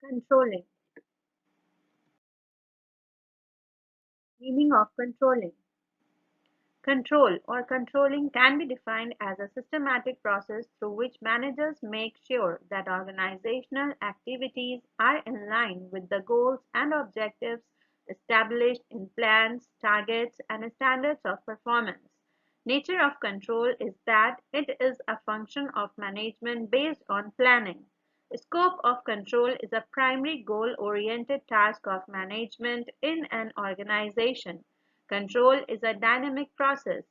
Controlling. Meaning of controlling. Control or controlling can be defined as a systematic process through which managers make sure that organizational activities are in line with the goals and objectives established in plans, targets, and standards of performance. Nature of control is that it is a function of management based on planning. Scope of control is a primary goal-oriented task of management in an organization. Control is a dynamic process.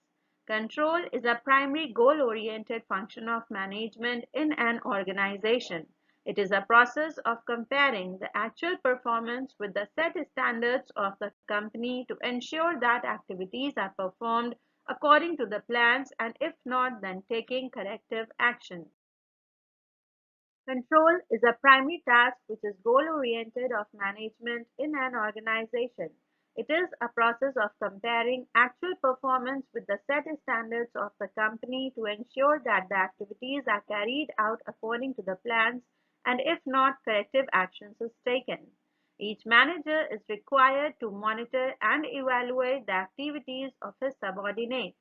Control is a primary goal-oriented function of management in an organization. It is a process of comparing the actual performance with the set standards of the company to ensure that activities are performed according to the plans and if not, then taking corrective action. Control is a primary task which is goal-oriented of management in an organization. It is a process of comparing actual performance with the set standards of the company to ensure that the activities are carried out according to the plans and if not, corrective actions is taken. Each manager is required to monitor and evaluate the activities of his subordinates.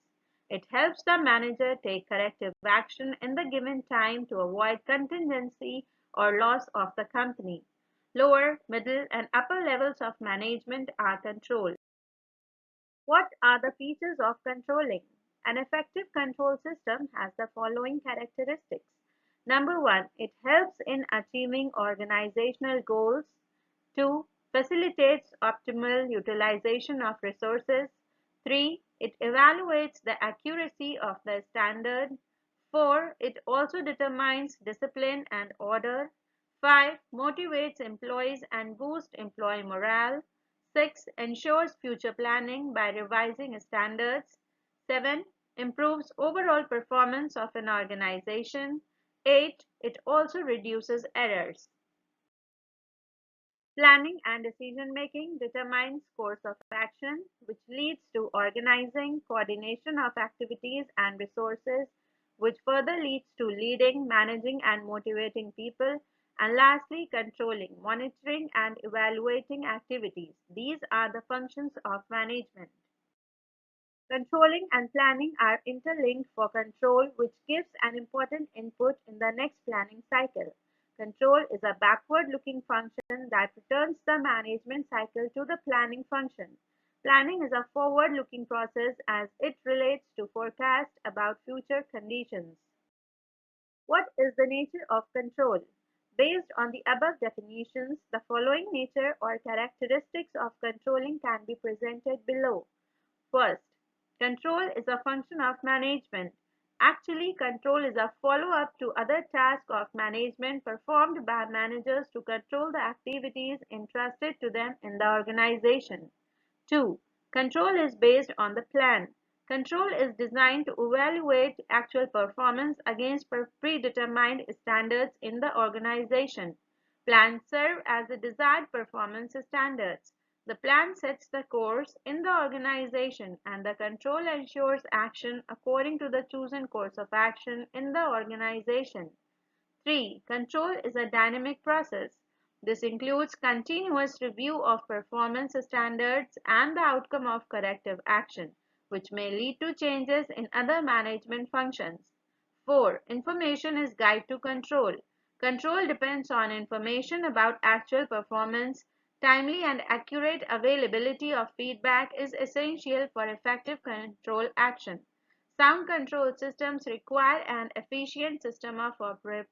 It helps the manager take corrective action in the given time to avoid contingency or loss of the company. Lower, middle, and upper levels of management are controlled. What are the features of controlling? An effective control system has the following characteristics. Number one, it helps in achieving organizational goals. 2. Facilitates optimal utilization of resources. 3. It evaluates the accuracy of the standard. 4. It also determines discipline and order. 5. Motivates employees and boosts employee morale. 6. Ensures future planning by revising standards. 7. Improves overall performance of an organization. 8. It also reduces errors. Planning and decision making determines course of action, which leads to organizing, coordination of activities and resources, which further leads to leading, managing, and motivating people, and lastly, controlling, monitoring, and evaluating activities. These are the functions of management. Controlling and planning are interlinked for control, which gives an important input in the next planning cycle. Control is a backward-looking function that returns the management cycle to the planning function. Planning is a forward-looking process as it relates to forecast about future conditions. What is the nature of control? Based on the above definitions, the following nature or characteristics of controlling can be presented below. First, control is a function of management. Actually, control is a follow-up to other tasks of management performed by managers to control the activities entrusted to them in the organization. 2. Control is based on the plan. Control is designed to evaluate actual performance against predetermined standards in the organization. Plans serve as the desired performance standards. The plan sets the course in the organization and the control ensures action according to the chosen course of action in the organization. 3. Control is a dynamic process. This includes continuous review of performance standards and the outcome of corrective action, which may lead to changes in other management functions. 4. Information is guide to control. Control depends on information about actual performance. Timely and accurate availability of feedback is essential for effective control action. Sound control systems require an efficient system of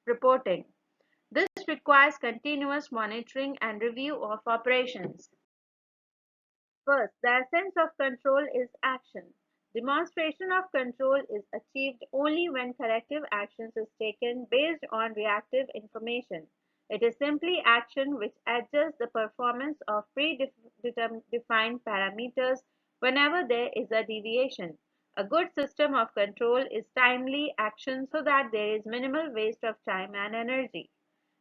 reporting. This requires continuous monitoring and review of operations. First, the essence of control is action. Demonstration of control is achieved only when corrective actions is taken based on reactive information. It is simply action which adjusts the performance of predefined parameters whenever there is a deviation. A good system of control is timely action so that there is minimal waste of time and energy.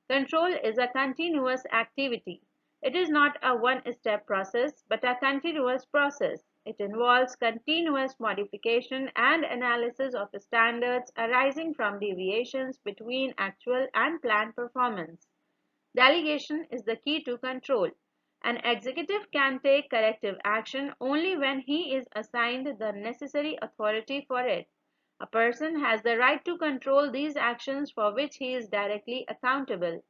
Control is a continuous activity. It is not a one-step process, but a continuous process. It involves continuous modification and analysis of standards arising from deviations between actual and planned performance. Delegation is the key to control. An executive can take corrective action only when he is assigned the necessary authority for it. A person has the right to control these actions for which he is directly accountable.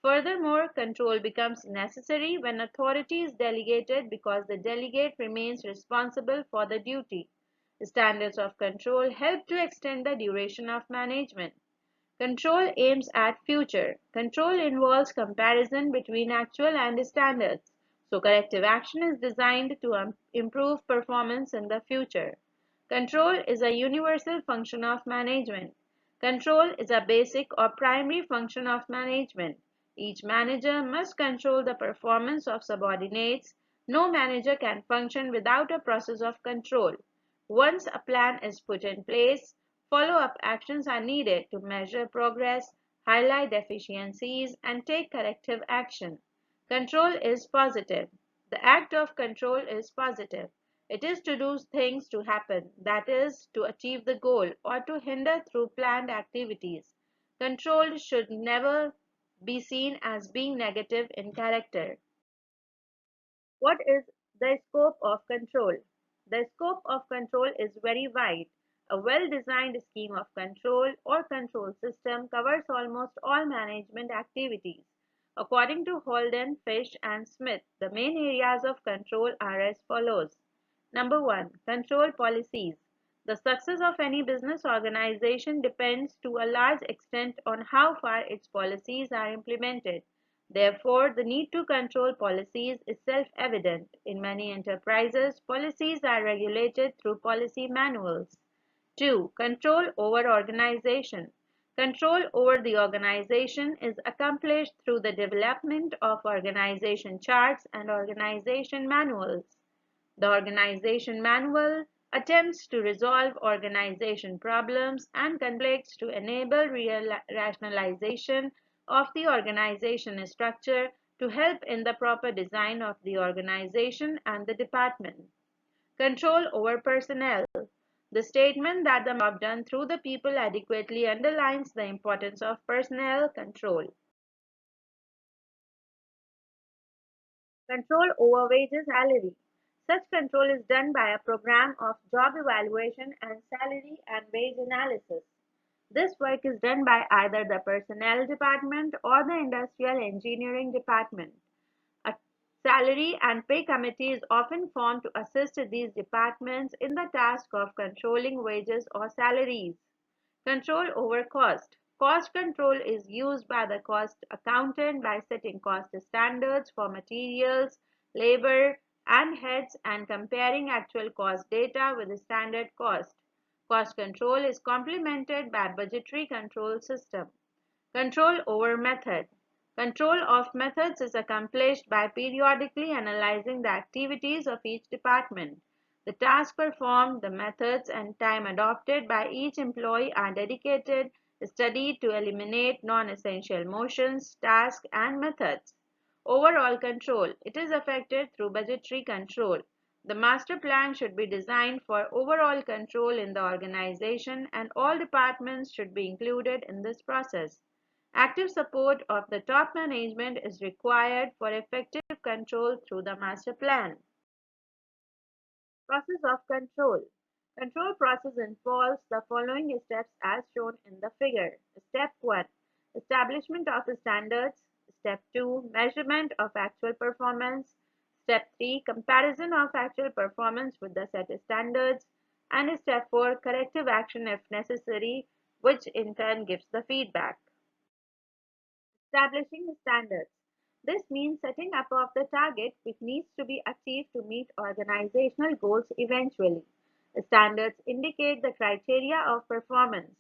Furthermore, control becomes necessary when authority is delegated because the delegate remains responsible for the duty. Standards of control help to extend the duration of management. Control aims at future. Control involves comparison between actual and standards. So corrective action is designed to improve performance in the future. Control is a universal function of management. Control is a basic or primary function of management. Each manager must control the performance of subordinates. No manager can function without a process of control. Once a plan is put in place, follow-up actions are needed to measure progress, highlight deficiencies, and take corrective action. Control is positive. The act of control is positive. It is to do things to happen, that is, to achieve the goal or to hinder through planned activities. Control should never be seen as being negative in character. What is the scope of control? The scope of control is very wide. A well-designed scheme of control or control system covers almost all management activities. According to Holden, Fish, and Smith, the main areas of control are as follows. Number one, control policies. The success of any business organization depends to a large extent on how far its policies are implemented. Therefore, the need to control policies is self-evident. In many enterprises, policies are regulated through policy manuals. 2. Control over organization. Control over the organization is accomplished through the development of organization charts and organization manuals. The organization manual attempts to resolve organization problems and conflicts to enable real rationalization of the organization structure to help in the proper design of the organization and the department. Control over personnel. The statement that the job done through the people adequately underlines the importance of personnel control. Control over wages salary. Such control is done by a program of job evaluation and salary and wage analysis. This work is done by either the personnel department or the industrial engineering department. A salary and pay committee is often formed to assist these departments in the task of controlling wages or salaries. Control over cost. Cost control is used by the cost accountant by setting cost standards for materials, labor, and heads and comparing actual cost data with the standard cost. Cost control is complemented by budgetary control system. Control over method. Control of methods is accomplished by periodically analyzing the activities of each department. The tasks performed, the methods, and time adopted by each employee are dedicated, studied to eliminate non-essential motions, tasks, and methods. Overall control. It is effected through budgetary control. The master plan should be designed for overall control in the organization and all departments should be included in this process. Active support of the top management is required for effective control through the master plan. Process of control. Control process involves the following steps as shown in the figure. Step 1. Establishment of standards. Step 2. Measurement of actual performance. Step 3. Comparison of actual performance with the set standards. And step 4. Corrective action if necessary, which in turn gives the feedback. Establishing standards. This means setting up of the target which needs to be achieved to meet organizational goals eventually. Standards indicate the criteria of performance.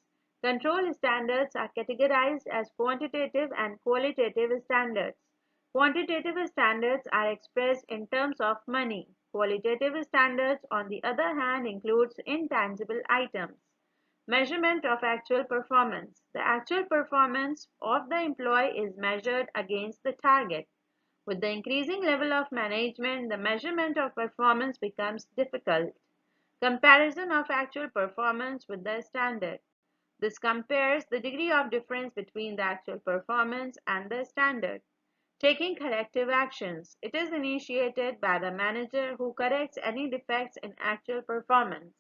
Control standards are categorized as quantitative and qualitative standards. Quantitative standards are expressed in terms of money. Qualitative standards, on the other hand, includes intangible items. Measurement of actual performance. The actual performance of the employee is measured against the target. With the increasing level of management, the measurement of performance becomes difficult. Comparison of actual performance with the standard. This compares the degree of difference between the actual performance and the standard. Taking corrective actions. It is initiated by the manager who corrects any defects in actual performance.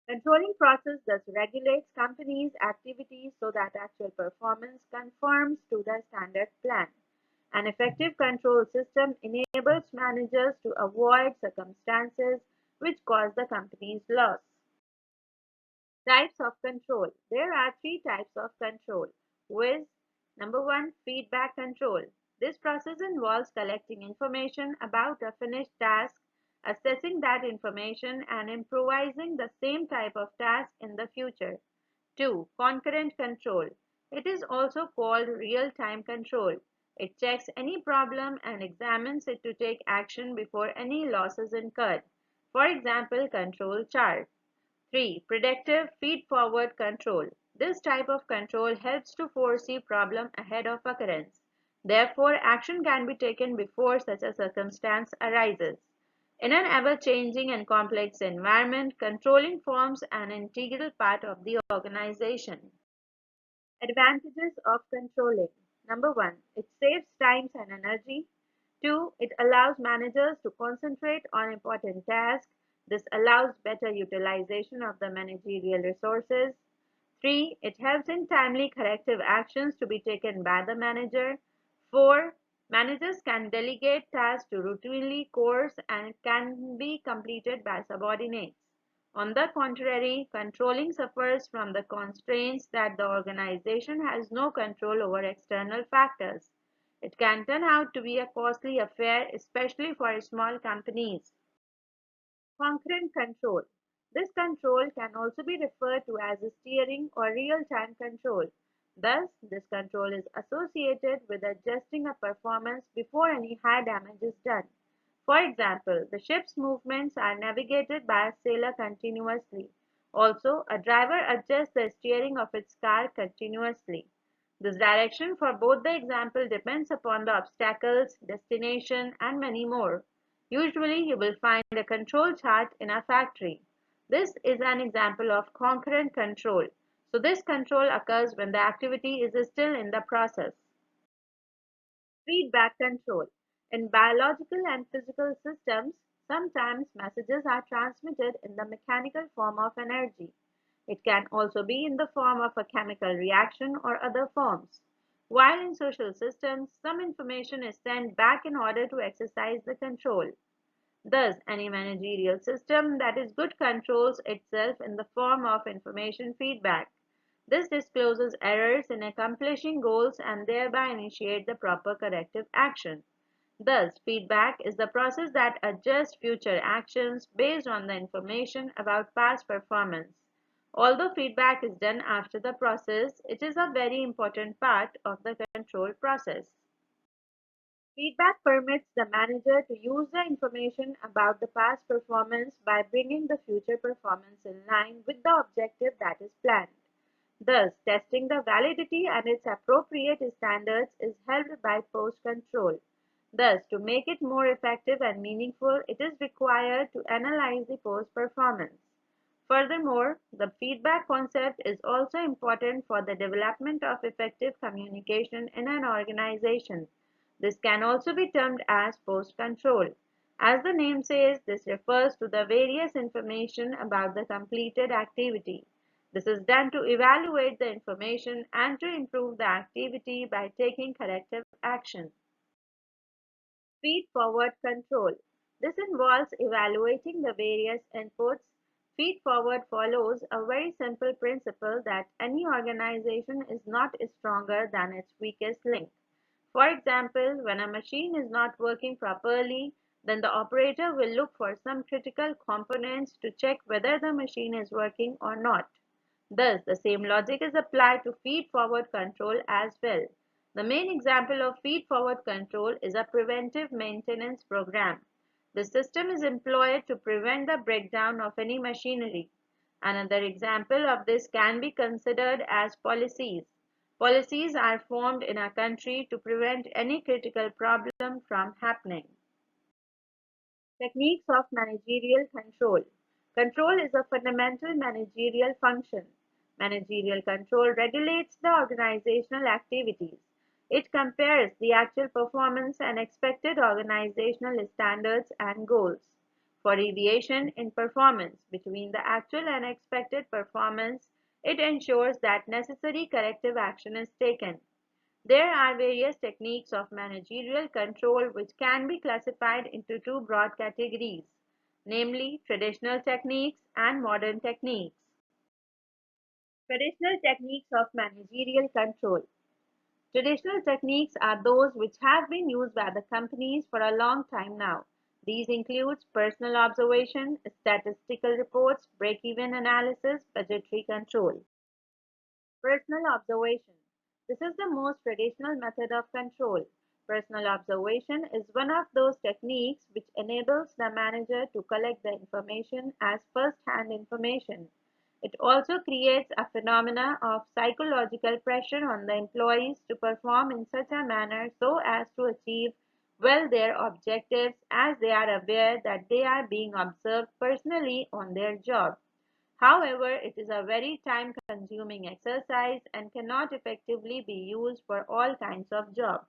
Controlling process thus regulates companies' activities so that actual performance conforms to the standard plan. An effective control system enables managers to avoid circumstances which cause the company's loss. Types of control. There are three types of control. With number one, feedback control. This process involves collecting information about a finished task, assessing that information, and improvising the same type of task in the future. 2. Concurrent control. It is also called real-time control. It checks any problem and examines it to take action before any loss is incurred. For example, control chart. 3. Predictive feed-forward control. This type of control helps to foresee problem ahead of occurrence. Therefore, action can be taken before such a circumstance arises. In an ever-changing and complex environment, controlling forms an integral part of the organization. Advantages of controlling. Number one, it saves time and energy. Two, it allows managers to concentrate on important tasks. This allows better utilization of the managerial resources. Three, it helps in timely corrective actions to be taken by the manager. Four, managers can delegate tasks to routinely course and can be completed by subordinates. On the contrary, controlling suffers from the constraints that the organization has no control over external factors. It can turn out to be a costly affair, especially for small companies. Concurrent control. This control can also be referred to as steering or real-time control. Thus, this control is associated with adjusting a performance before any high damage is done. For example, the ship's movements are navigated by a sailor continuously. Also, a driver adjusts the steering of its car continuously. This direction for both the example depends upon the obstacles, destination, and many more. Usually, you will find a control chart in a factory. This is an example of concurrent control. So, this control occurs when the activity is still in the process. Feedback control. In biological and physical systems, sometimes messages are transmitted in the mechanical form of energy. It can also be in the form of a chemical reaction or other forms. While in social systems, some information is sent back in order to exercise the control. Thus, any managerial system that is good controls itself in the form of information feedback. This discloses errors in accomplishing goals and thereby initiate the proper corrective action. Thus, feedback is the process that adjusts future actions based on the information about past performance. Although feedback is done after the process, it is a very important part of the control process. Feedback permits the manager to use the information about the past performance by bringing the future performance in line with the objective that is planned. Thus, testing the validity and its appropriate standards is helped by post control. Thus, to make it more effective and meaningful, it is required to analyze the post performance. Furthermore, the feedback concept is also important for the development of effective communication in an organization. This can also be termed as post control. As the name says, this refers to the various information about the completed activity. This is done to evaluate the information and to improve the activity by taking corrective action. Feed-forward control. This involves evaluating the various inputs. Feed-forward follows a very simple principle that any organization is not stronger than its weakest link. For example, when a machine is not working properly, then the operator will look for some critical components to check whether the machine is working or not. Thus, the same logic is applied to feed-forward control as well. The main example of feed-forward control is a preventive maintenance program. The system is employed to prevent the breakdown of any machinery. Another example of this can be considered as policies. Policies are formed in a country to prevent any critical problem from happening. Techniques of managerial control. Control is a fundamental managerial function. Managerial control regulates the organizational activities. It compares the actual performance and expected organizational standards and goals. For deviation in performance between the actual and expected performance, it ensures that necessary corrective action is taken. There are various techniques of managerial control which can be classified into two broad categories, namely traditional techniques and modern techniques. Traditional techniques of managerial control. Traditional techniques are those which have been used by the companies for a long time now. These include personal observation, statistical reports, break-even analysis, budgetary control. Personal observation. This is the most traditional method of control. Personal observation is one of those techniques which enables the manager to collect the information as first-hand information. It also creates a phenomena of psychological pressure on the employees to perform in such a manner so as to achieve well their objectives, as they are aware that they are being observed personally on their job. However, it is a very time-consuming exercise and cannot effectively be used for all kinds of jobs.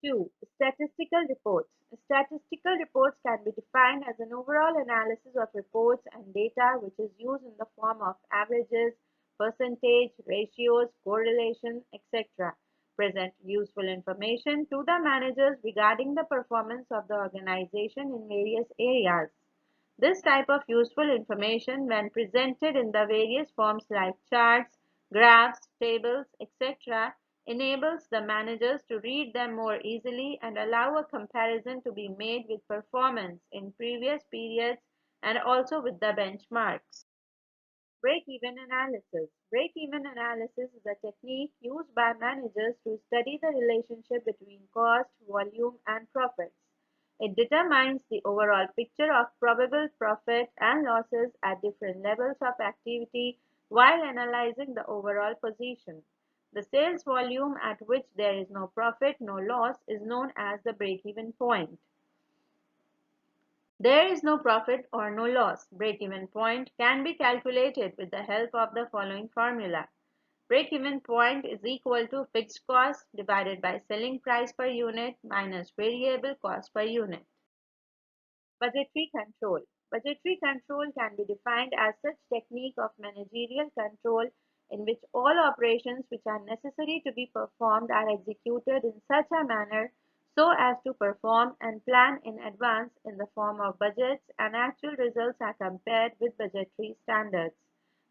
2. Statistical reports. Statistical reports can be defined as an overall analysis of reports and data which is used in the form of averages, percentage, ratios, correlation, etc. Present useful information to the managers regarding the performance of the organization in various areas. This type of useful information, when presented in the various forms like charts, graphs, tables, etc., enables the managers to read them more easily and allow a comparison to be made with performance in previous periods and also with the benchmarks. Break-even analysis. Break-even analysis is a technique used by managers to study the relationship between cost, volume, and profits. It determines the overall picture of probable profit and losses at different levels of activity while analyzing the overall position. The sales volume at which there is no profit, no loss is known as the break-even point. There is no profit or no loss. Break-even point can be calculated with the help of the following formula. Break-even point is equal to fixed cost divided by selling price per unit minus variable cost per unit. Budgetary control. Budgetary control can be defined as such technique of managerial control in which all operations which are necessary to be performed are executed in such a manner so as to perform and plan in advance in the form of budgets, and actual results are compared with budgetary standards.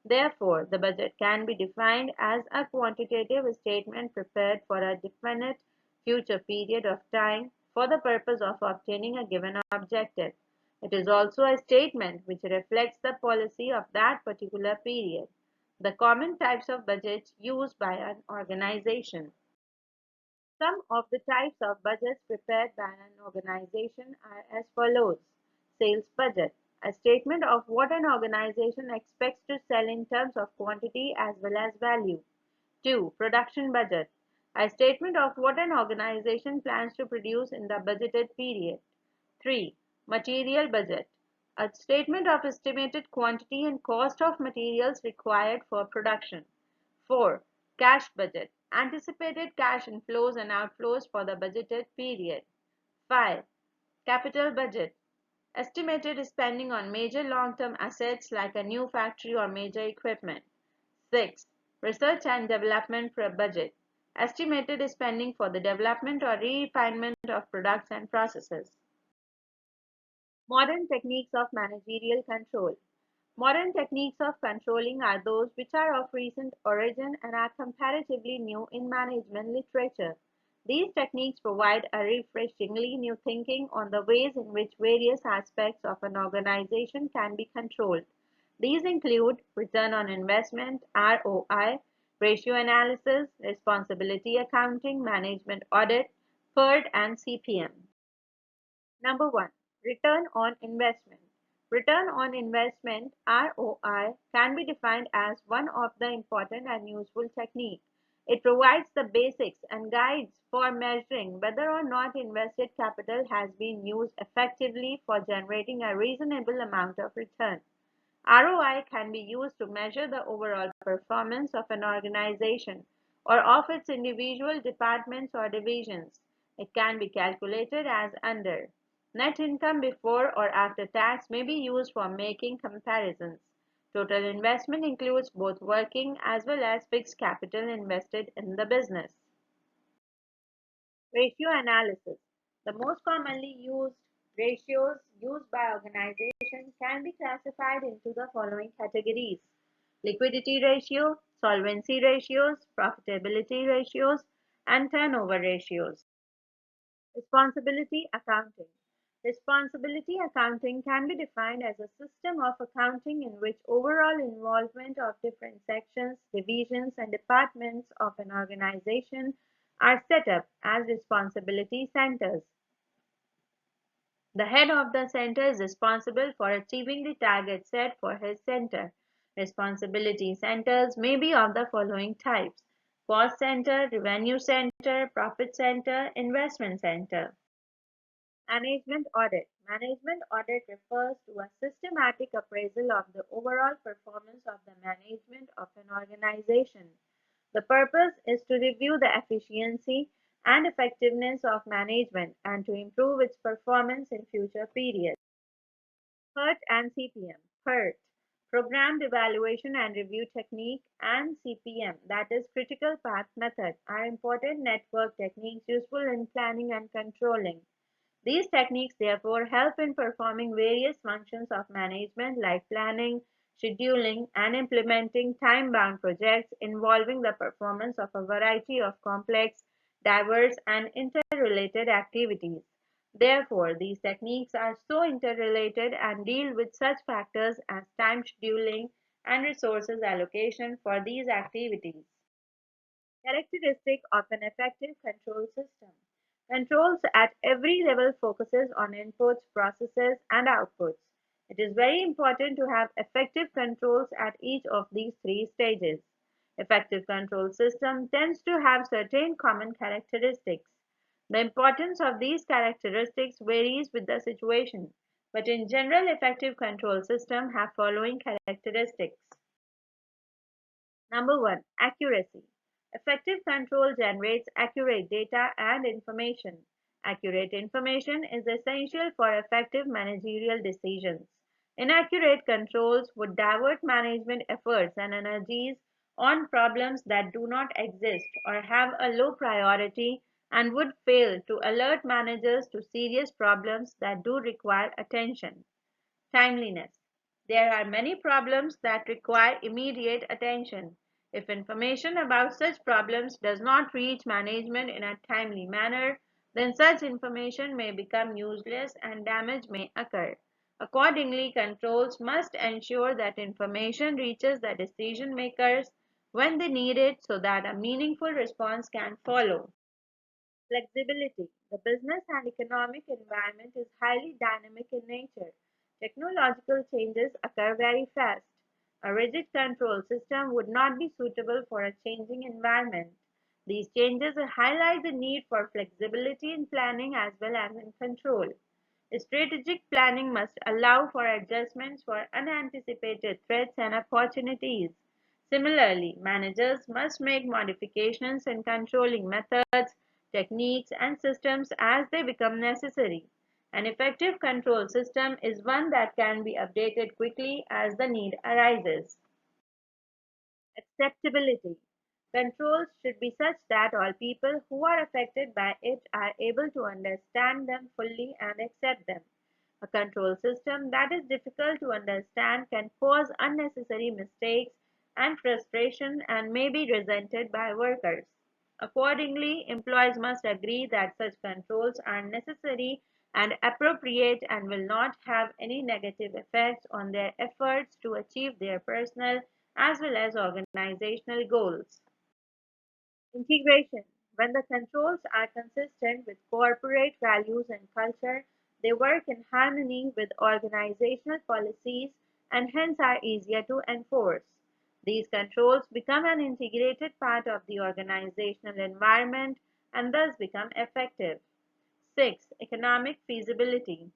Therefore, the budget can be defined as a quantitative statement prepared for a definite future period of time for the purpose of obtaining a given objective. It is also a statement which reflects the policy of that particular period. The common types of budgets used by an organization. Some of the types of budgets prepared by an organization are as follows. Sales budget, a statement of what an organization expects to sell in terms of quantity as well as value. 2. Production budget, a statement of what an organization plans to produce in the budgeted period. 3. Material budget, a statement of estimated quantity and cost of materials required for production. 4. Cash budget, anticipated cash inflows and outflows for the budgeted period. 5. Capital budget, estimated spending on major long-term assets like a new factory or major equipment. 6. Research and development budget, estimated spending for the development or refinement of products and processes. Modern techniques of managerial control. Modern techniques of controlling are those which are of recent origin and are comparatively new in management literature. These techniques provide a refreshingly new thinking on the ways in which various aspects of an organization can be controlled. These include return on investment, ROI, ratio analysis, responsibility accounting, management audit, PERD, and CPM. Number 1. Return on investment. Return on investment (ROI) can be defined as one of the important and useful techniques. It provides the basics and guides for measuring whether or not invested capital has been used effectively for generating a reasonable amount of return. ROI can be used to measure the overall performance of an organization. or of its individual departments or divisions. It can be calculated as under. Net income before or after tax may be used for making comparisons. Total investment includes both working as well as fixed capital invested in the business. Ratio analysis. The most commonly used ratios used by organizations can be classified into the following categories: liquidity ratio, solvency ratios, profitability ratios, and turnover ratios. Responsibility accounting. Responsibility accounting can be defined as a system of accounting in which overall involvement of different sections, divisions, and departments of an organization are set up as responsibility centers. The head of the center is responsible for achieving the target set for his center. Responsibility centers may be of the following types: cost center, revenue center, profit center, investment center. Management audit. Management audit refers to a systematic appraisal of the overall performance of the management of an organization. The purpose is to review the efficiency and effectiveness of management and to improve its performance in future periods. PERT and CPM. PERT, Programmed Evaluation and Review Technique, and CPM, that is Critical Path Method, are important network techniques useful in planning and controlling. These techniques therefore help in performing various functions of management like planning, scheduling, and implementing time-bound projects involving the performance of a variety of complex, diverse, and interrelated activities. Therefore, these techniques are so interrelated and deal with such factors as time scheduling and resources allocation for these activities. Characteristic of an effective control system. Controls at every level focuses on inputs, processes, and outputs. It is very important to have effective controls at each of these three stages. Effective control system tends to have certain common characteristics. The importance of these characteristics varies with the situation, but in general, effective control system have following characteristics. Number one, accuracy. Effective control generates accurate data and information. Accurate information is essential for effective managerial decisions. Inaccurate controls would divert management efforts and energies on problems that do not exist or have a low priority and would fail to alert managers to serious problems that do require attention. Timeliness. There are many problems that require immediate attention. If information about such problems does not reach management in a timely manner, then such information may become useless and damage may occur. Accordingly, controls must ensure that information reaches the decision makers when they need it so that a meaningful response can follow. Flexibility. The business and economic environment is highly dynamic in nature. Technological changes occur very fast. A rigid control system would not be suitable for a changing environment. These changes highlight the need for flexibility in planning as well as in control. Strategic planning must allow for adjustments for unanticipated threats and opportunities. Similarly, managers must make modifications in controlling methods, techniques, and systems as they become necessary. An effective control system is one that can be updated quickly as the need arises. Acceptability. Controls should be such that all people who are affected by it are able to understand them fully and accept them. A control system that is difficult to understand can cause unnecessary mistakes and frustration and may be resented by workers. Accordingly, employees must agree that such controls are necessary and appropriate and will not have any negative effects on their efforts to achieve their personal as well as organizational goals. Integration. When the controls are consistent with corporate values and culture, they work in harmony with organizational policies and hence are easier to enforce. These controls become an integrated part of the organizational environment and thus become effective. 6. Economic feasibility.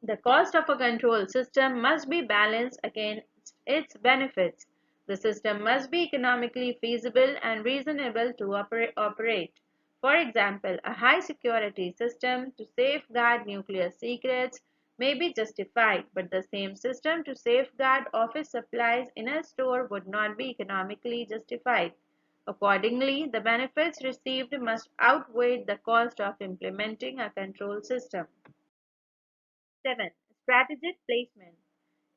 The cost of a control system must be balanced against its benefits. The system must be economically feasible and reasonable to operate. For example, a high security system to safeguard nuclear secrets may be justified, but the same system to safeguard office supplies in a store would not be economically justified. Accordingly, the benefits received must outweigh the cost of implementing a control system. 7. Strategic placement.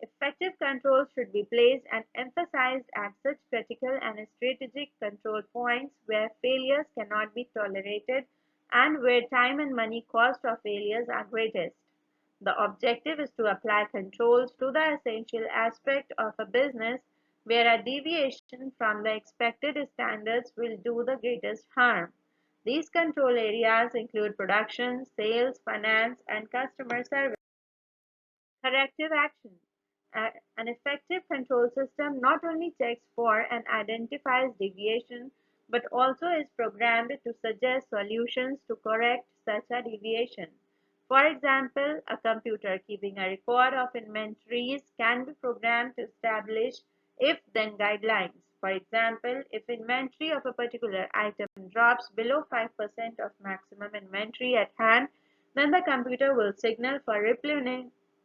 Effective controls should be placed and emphasized at such critical and strategic control points where failures cannot be tolerated and where time and money cost of failures are greatest. The objective is to apply controls to the essential aspect of a business where a deviation from the expected standards will do the greatest harm. These control areas include production, sales, finance, and customer service. Corrective action. An effective control system not only checks for and identifies deviation, but also is programmed to suggest solutions to correct such a deviation. For example, a computer keeping a record of inventories can be programmed to establish if then guidelines. For example, if inventory of a particular item drops below 5% of maximum inventory at hand, then the computer will signal for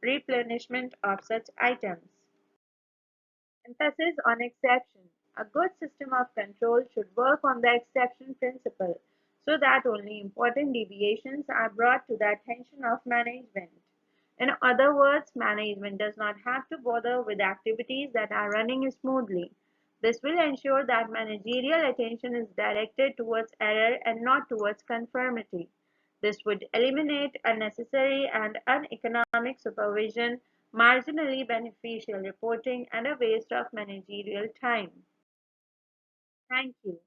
replenishment of such items. Emphasis on exception. A good system of control should work on the exception principle so that only important deviations are brought to the attention of management. In other words, management does not have to bother with activities that are running smoothly. This will ensure that managerial attention is directed towards error and not towards conformity. This would eliminate unnecessary and uneconomic supervision, marginally beneficial reporting, and a waste of managerial time. Thank you.